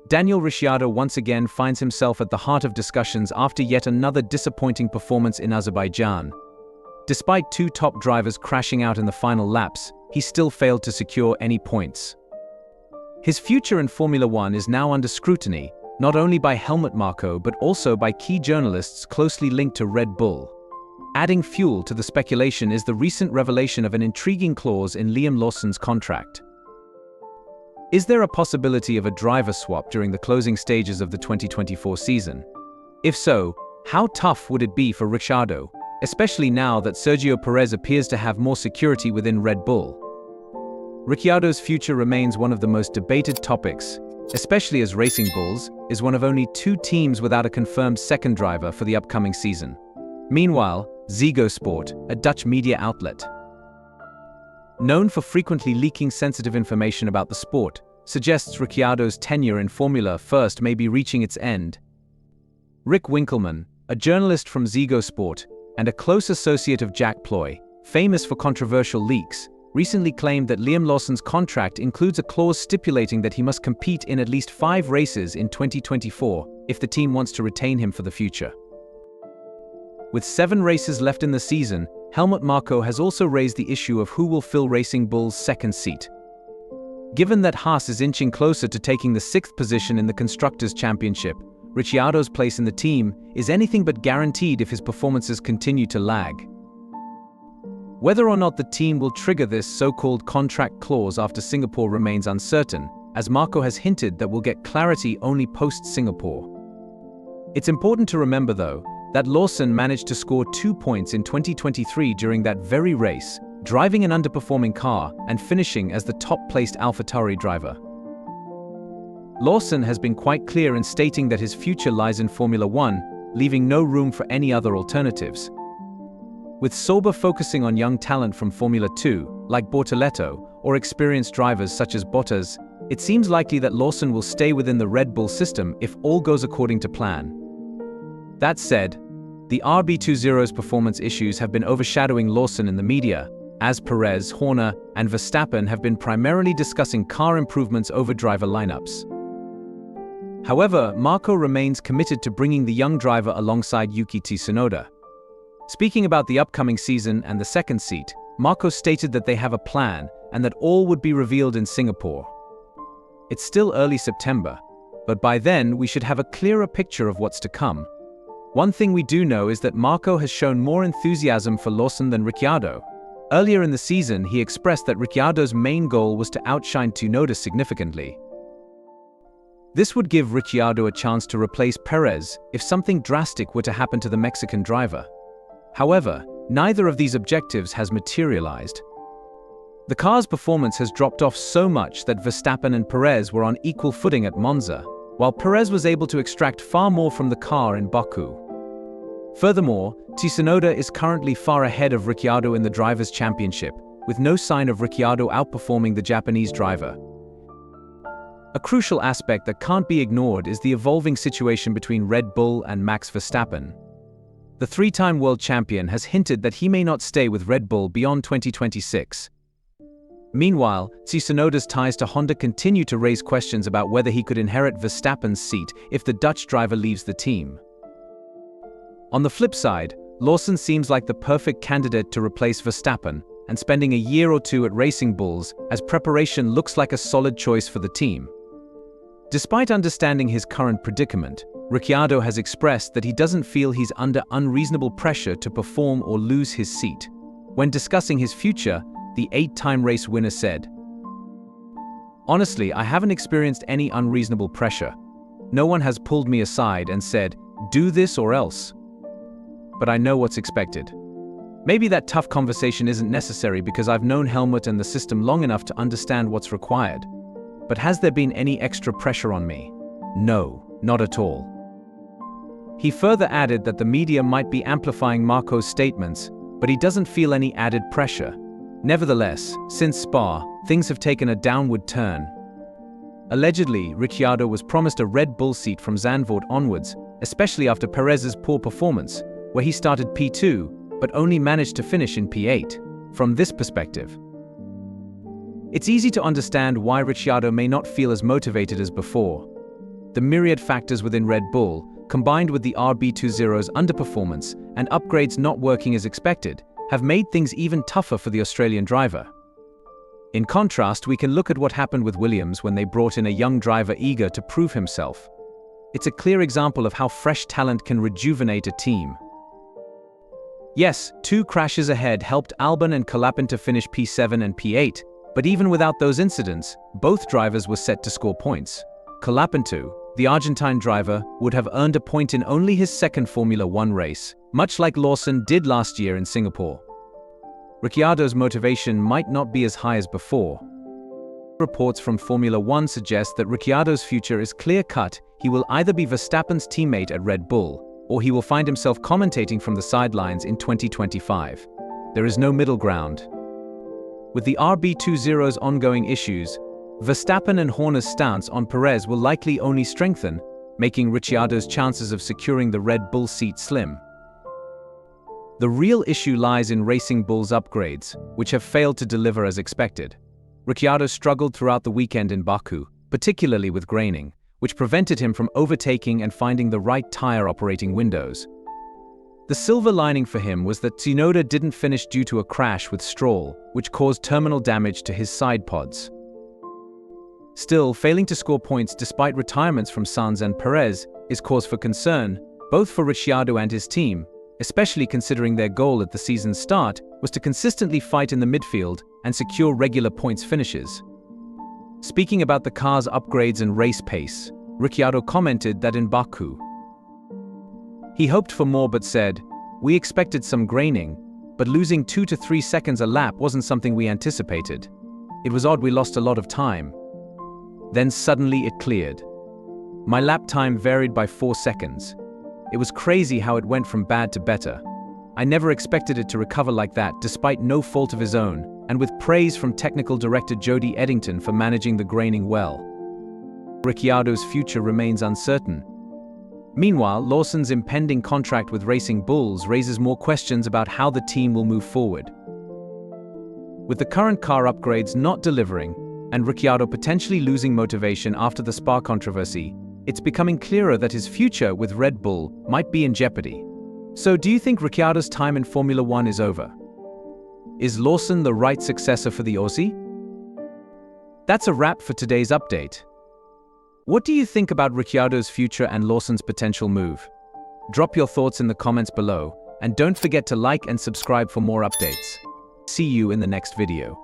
Daniel Ricciardo once again finds himself at the heart of discussions after yet another disappointing performance in Azerbaijan. Despite two top drivers crashing out in the final laps, he still failed to secure any points. His future in Formula One is now under scrutiny, not only by Helmut Marko but also by key journalists closely linked to Red Bull. Adding fuel to the speculation is the recent revelation of an intriguing clause in Liam Lawson's contract. Is there a possibility of a driver swap during the closing stages of the 2024 season? If so, how tough would it be for Ricciardo, especially now that Sergio Perez appears to have more security within Red Bull? Ricciardo's future remains one of the most debated topics, especially as Racing Bulls is one of only two teams without a confirmed second driver for the upcoming season. Meanwhile, Ziggo Sport, a Dutch media outlet, known for frequently leaking sensitive information about the sport, suggests Ricciardo's tenure in Formula First may be reaching its end. Rick Winkelman, a journalist from Ziggo Sport and a close associate of Jack Ploy, famous for controversial leaks, recently claimed that Liam Lawson's contract includes a clause stipulating that he must compete in at least 5 races in 2024 if the team wants to retain him for the future. With 7 races left in the season, Helmut Marko has also raised the issue of who will fill Racing Bull's second seat. Given that Haas is inching closer to taking the 6th position in the Constructors' Championship, Ricciardo's place in the team is anything but guaranteed if his performances continue to lag. Whether or not the team will trigger this so-called contract clause after Singapore remains uncertain, as Marko has hinted that we'll get clarity only post-Singapore. It's important to remember, though, that Lawson managed to score 2 points in 2023 during that very race, driving an underperforming car and finishing as the top-placed AlphaTauri driver. Lawson has been quite clear in stating that his future lies in Formula One, leaving no room for any other alternatives. With Sauber focusing on young talent from Formula 2, like Bortoleto, or experienced drivers such as Bottas, it seems likely that Lawson will stay within the Red Bull system if all goes according to plan. That said, the RB20's performance issues have been overshadowing Lawson in the media, as Perez, Horner, and Verstappen have been primarily discussing car improvements over driver lineups. However, Marko remains committed to bringing the young driver alongside Yuki Tsunoda. Speaking about the upcoming season and the second seat, Marko stated that they have a plan and that all would be revealed in Singapore. It's still early September, but by then we should have a clearer picture of what's to come. One thing we do know is that Marko has shown more enthusiasm for Lawson than Ricciardo. Earlier in the season, he expressed that Ricciardo's main goal was to outshine Tsunoda significantly. This would give Ricciardo a chance to replace Perez if something drastic were to happen to the Mexican driver. However, neither of these objectives has materialized. The car's performance has dropped off so much that Verstappen and Perez were on equal footing at Monza, while Perez was able to extract far more from the car in Baku. Furthermore, Tsunoda is currently far ahead of Ricciardo in the Drivers' Championship, with no sign of Ricciardo outperforming the Japanese driver. A crucial aspect that can't be ignored is the evolving situation between Red Bull and Max Verstappen. The 3-time world champion has hinted that he may not stay with Red Bull beyond 2026. Meanwhile, Tsunoda's ties to Honda continue to raise questions about whether he could inherit Verstappen's seat if the Dutch driver leaves the team. On the flip side, Lawson seems like the perfect candidate to replace Verstappen, and spending a year or two at Racing Bulls as preparation looks like a solid choice for the team. Despite understanding his current predicament, Ricciardo has expressed that he doesn't feel he's under unreasonable pressure to perform or lose his seat. When discussing his future, the 8-time race winner said, "Honestly, I haven't experienced any unreasonable pressure. No one has pulled me aside and said, 'Do this or else.' But I know what's expected. Maybe that tough conversation isn't necessary because I've known Helmut and the system long enough to understand what's required. But has there been any extra pressure on me? No, not at all." He further added that the media might be amplifying Marko's statements, but he doesn't feel any added pressure. Nevertheless, since Spa, things have taken a downward turn. Allegedly, Ricciardo was promised a Red Bull seat from Zandvoort onwards, especially after Perez's poor performance, where he started P2, but only managed to finish in P8. From this perspective, it's easy to understand why Ricciardo may not feel as motivated as before. The myriad factors within Red Bull, combined with the RB20's underperformance and upgrades not working as expected, have made things even tougher for the Australian driver. In contrast, we can look at what happened with Williams when they brought in a young driver eager to prove himself. It's a clear example of how fresh talent can rejuvenate a team. Yes, 2 crashes ahead helped Albon and Verstappen to finish P7 and P8, but even without those incidents, both drivers were set to score points. Verstappen, the Argentine driver, would have earned a point in only his second Formula One race, much like Lawson did last year in Singapore. Ricciardo's motivation might not be as high as before. Reports from Formula One suggest that Ricciardo's future is clear-cut. He will either be Verstappen's teammate at Red Bull, or he will find himself commentating from the sidelines in 2025. There is no middle ground. With the RB20's ongoing issues, Verstappen and Horner's stance on Perez will likely only strengthen, making Ricciardo's chances of securing the Red Bull seat slim. The real issue lies in Racing Bull's upgrades, which have failed to deliver as expected. Ricciardo struggled throughout the weekend in Baku, particularly with graining, which prevented him from overtaking and finding the right tire operating windows. The silver lining for him was that Tsunoda didn't finish due to a crash with Stroll, which caused terminal damage to his side pods. Still, failing to score points despite retirements from Sainz and Perez is cause for concern, both for Ricciardo and his team, especially considering their goal at the season's start was to consistently fight in the midfield and secure regular points finishes. Speaking about the car's upgrades and race pace, Ricciardo commented that in Baku, he hoped for more but said, "We expected some graining, but losing 2 to 3 seconds a lap wasn't something we anticipated. It was odd we lost a lot of time. Then suddenly it cleared. My lap time varied by 4 seconds. It was crazy how it went from bad to better. I never expected it to recover like that despite no fault of his own, and with praise from technical director Jody Eddington for managing the graining well. Ricciardo's future remains uncertain. Meanwhile, Lawson's impending contract with Racing Bulls raises more questions about how the team will move forward. With the current car upgrades not delivering, and Ricciardo potentially losing motivation after the Spa controversy, it's becoming clearer that his future with Red Bull might be in jeopardy. So do you think Ricciardo's time in Formula One is over? Is Lawson the right successor for the Aussie? That's a wrap for today's update. What do you think about Ricciardo's future and Lawson's potential move? Drop your thoughts in the comments below, and don't forget to like and subscribe for more updates. See you in the next video.